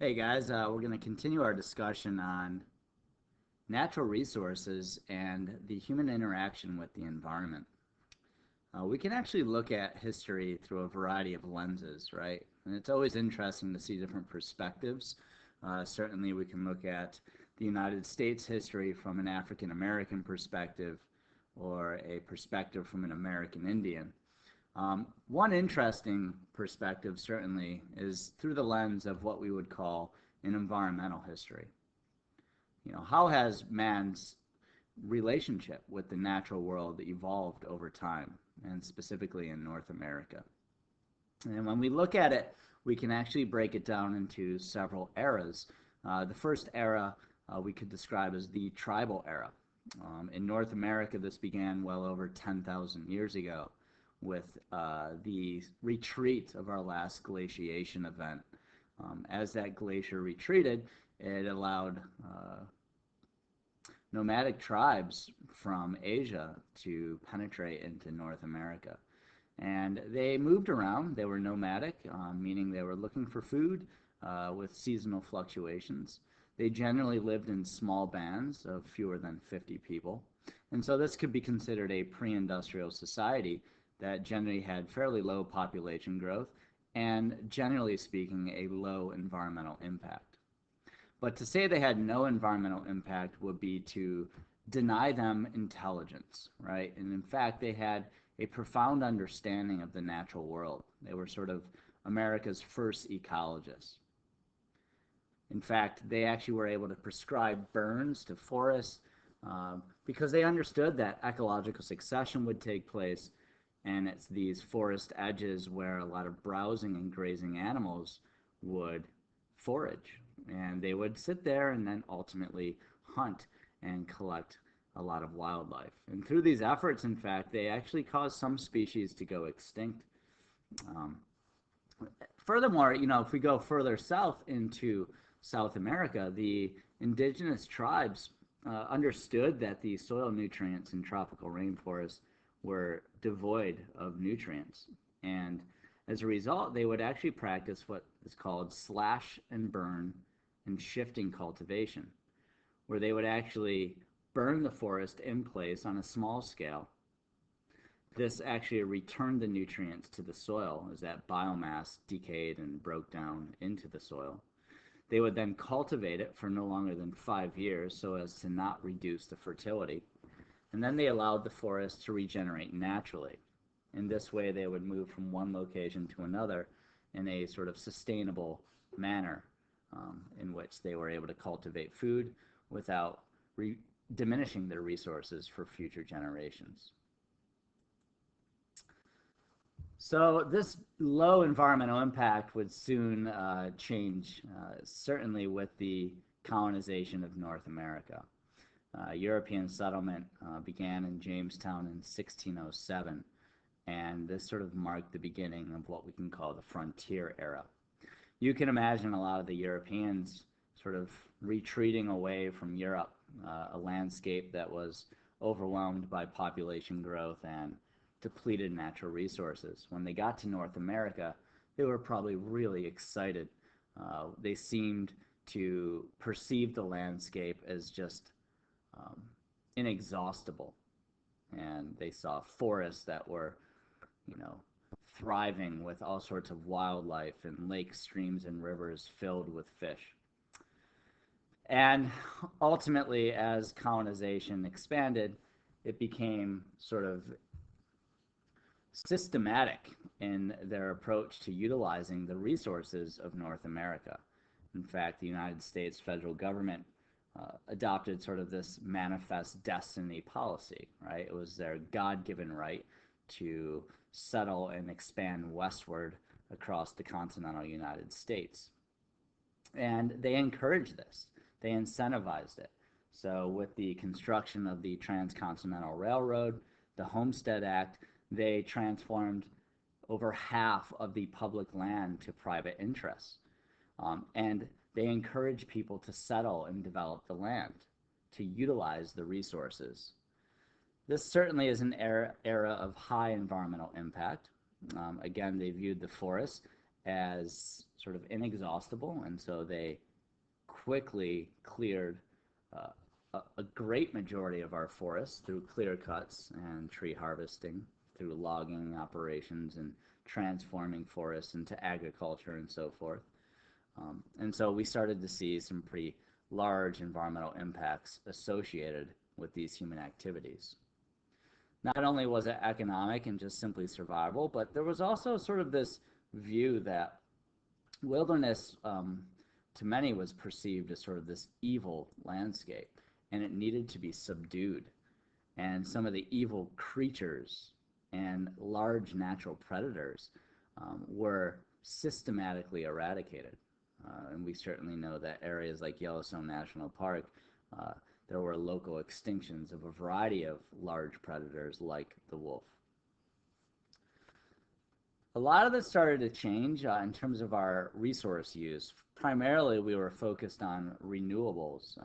Hey guys, we're going to continue our discussion on natural resources and the human interaction with the environment. We can actually look at history through a variety of lenses, right? And it's always interesting to see different perspectives. Certainly, we can look at the United States history from an African American perspective or a perspective from an American Indian. One interesting perspective, certainly, is through the lens of what we would call an environmental history. How has man's relationship with the natural world evolved over time, and specifically in North America? And when we look at it, we can actually break it down into several eras. The first era we could describe as the tribal era. In North America, this began well over 10,000 years ago with the retreat of our last glaciation event. As that glacier retreated, it allowed nomadic tribes from Asia to penetrate into North America. And they moved around. They were nomadic, meaning they were looking for food with seasonal fluctuations. They generally lived in small bands of fewer than 50 people. And so this could be considered a pre-industrial society that generally had fairly low population growth and, generally speaking, a low environmental impact. But to say they had no environmental impact would be to deny them intelligence, right? And in fact, they had a profound understanding of the natural world. They were sort of America's first ecologists. In fact, they actually were able to prescribe burns to forests because they understood that ecological succession would take place, and it's these forest edges where a lot of browsing and grazing animals would forage. And they would sit there and then ultimately hunt and collect a lot of wildlife. And through these efforts, in fact, they actually caused some species to go extinct. Um, Furthermore, if we go further south into South America, the indigenous tribes understood that the soil nutrients in tropical rainforests were devoid of nutrients. And as a result, they would actually practice what is called slash and burn and shifting cultivation, where they would actually burn the forest in place on a small scale. This actually returned the nutrients to the soil as that biomass decayed and broke down into the soil. They would then cultivate it for no longer than 5 years so as to not reduce the fertility. And then they allowed the forest to regenerate naturally. In this way, they would move from one location to another in a sort of sustainable manner in which they were able to cultivate food without diminishing their resources for future generations. So this low environmental impact would soon change, certainly with the colonization of North America. European settlement began in Jamestown in 1607, and this sort of marked the beginning of what we can call the frontier era. You can imagine a lot of the Europeans sort of retreating away from Europe, a landscape that was overwhelmed by population growth and depleted natural resources. When they got to North America, they were probably really excited. They seemed to perceive the landscape as just inexhaustible. And they saw forests that were, you know, thriving with all sorts of wildlife and lakes, streams, and rivers filled with fish. And ultimately, as colonization expanded, it became sort of systematic in their approach to utilizing the resources of North America. In fact, the United States federal government adopted sort of this manifest destiny policy, right? It was their God-given right to settle and expand westward across the continental United States. And they encouraged this. They incentivized it. So with the construction of the Transcontinental Railroad, the Homestead Act, they transformed over half of the public land to private interests. And they encourage people to settle and develop the land, to utilize the resources. This certainly is an era of high environmental impact. Again, they viewed the forest as sort of inexhaustible, and so they quickly cleared a great majority of our forests through clear cuts and tree harvesting, through logging operations and transforming forests into agriculture and so forth. And so we started to see some pretty large environmental impacts associated with these human activities. Not only was it economic and just simply survival, but there was also sort of this view that wilderness, to many, was perceived as sort of this evil landscape, and it needed to be subdued. And some of the evil creatures and large natural predators were systematically eradicated. And we certainly know that areas like Yellowstone National Park, there were local extinctions of a variety of large predators like the wolf. A lot of this started to change in terms of our resource use. Primarily, we were focused on renewables,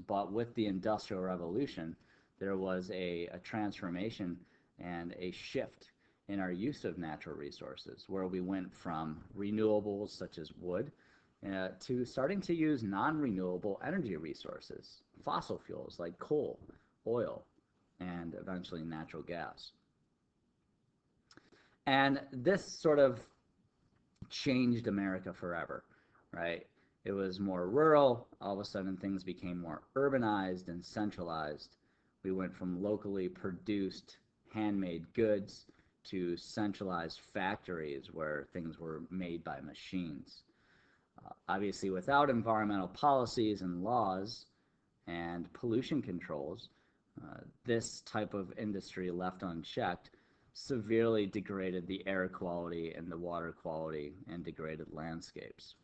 but with the Industrial Revolution, there was a transformation and a shift in our use of natural resources, where we went from renewables such as wood to starting to use non-renewable energy resources, fossil fuels like coal, oil, and eventually natural gas. And this sort of changed America forever, right? It was more rural. All of a sudden, things became more urbanized and centralized. We went from locally produced handmade goods to centralized factories where things were made by machines. Obviously, without environmental policies and laws and pollution controls, this type of industry left unchecked severely degraded the air quality and the water quality and degraded landscapes.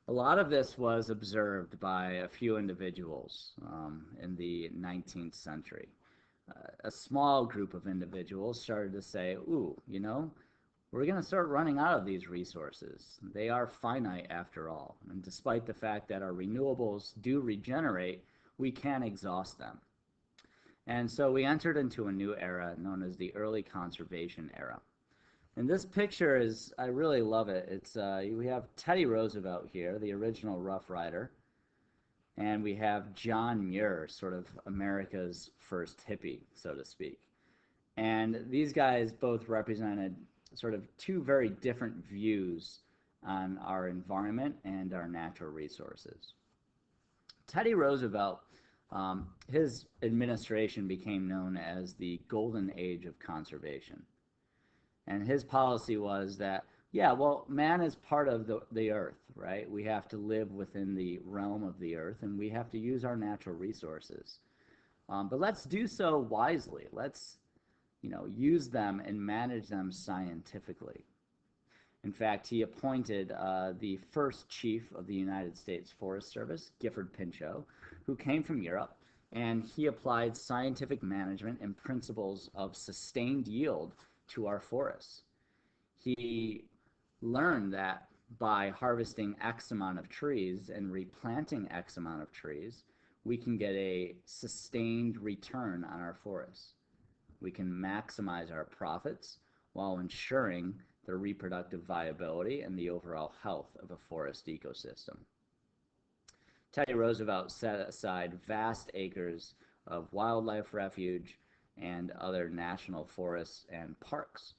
A lot of this was observed by a few individuals in the 19th century. A small group of individuals started to say, ooh, you know, we're going to start running out of these resources. They are finite after all. And despite the fact that our renewables do regenerate, we can't exhaust them. And so we entered into a new era known as the early conservation era. And this picture is, I really love it. It's we have Teddy Roosevelt here, the original Rough Rider, and we have John Muir, sort of America's first hippie, so to speak. And these guys both represented sort of two very different views on our environment and our natural resources. Teddy Roosevelt, his administration became known as the Golden Age of Conservation. And his policy was that, yeah, well, man is part of the earth, right? We have to live within the realm of the earth, and we have to use our natural resources. But let's do so wisely. Let's, use them and manage them scientifically. In fact, he appointed the first chief of the United States Forest Service, Gifford Pinchot, who came from Europe, and he applied scientific management and principles of sustained yield to our forests. He learned that by harvesting X amount of trees and replanting X amount of trees, we can get a sustained return on our forests. We can maximize our profits while ensuring the reproductive viability and the overall health of a forest ecosystem. Teddy Roosevelt set aside vast acres of wildlife refuge and other national forests and parks.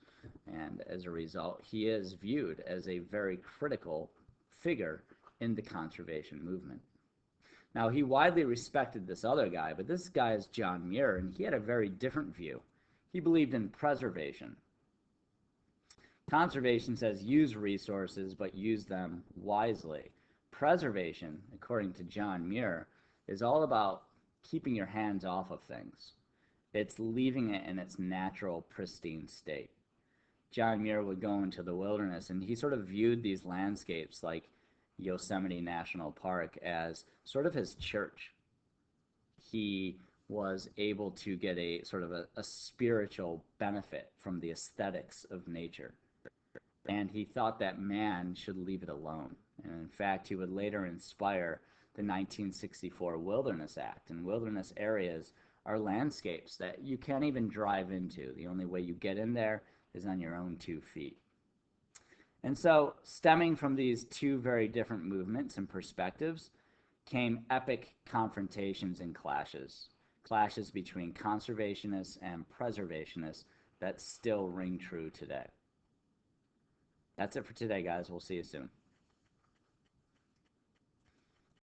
And as a result, he is viewed as a very critical figure in the conservation movement. Now, he widely respected this other guy, but this guy is John Muir, and he had a very different view. He believed in preservation. Conservation says use resources, but use them wisely. Preservation, according to John Muir, is all about keeping your hands off of things. It's leaving it in its natural, pristine state. John Muir would go into the wilderness, and he sort of viewed these landscapes like Yosemite National Park as sort of his church. He was able to get a sort of a spiritual benefit from the aesthetics of nature. And he thought that man should leave it alone. And in fact, he would later inspire the 1964 Wilderness Act. And wilderness areas are landscapes that you can't even drive into. The only way you get in there is on your own 2 feet. And so, stemming from these two very different movements and perspectives came epic confrontations and clashes between conservationists and preservationists that still ring true today. That's it for today, guys. We'll see you soon.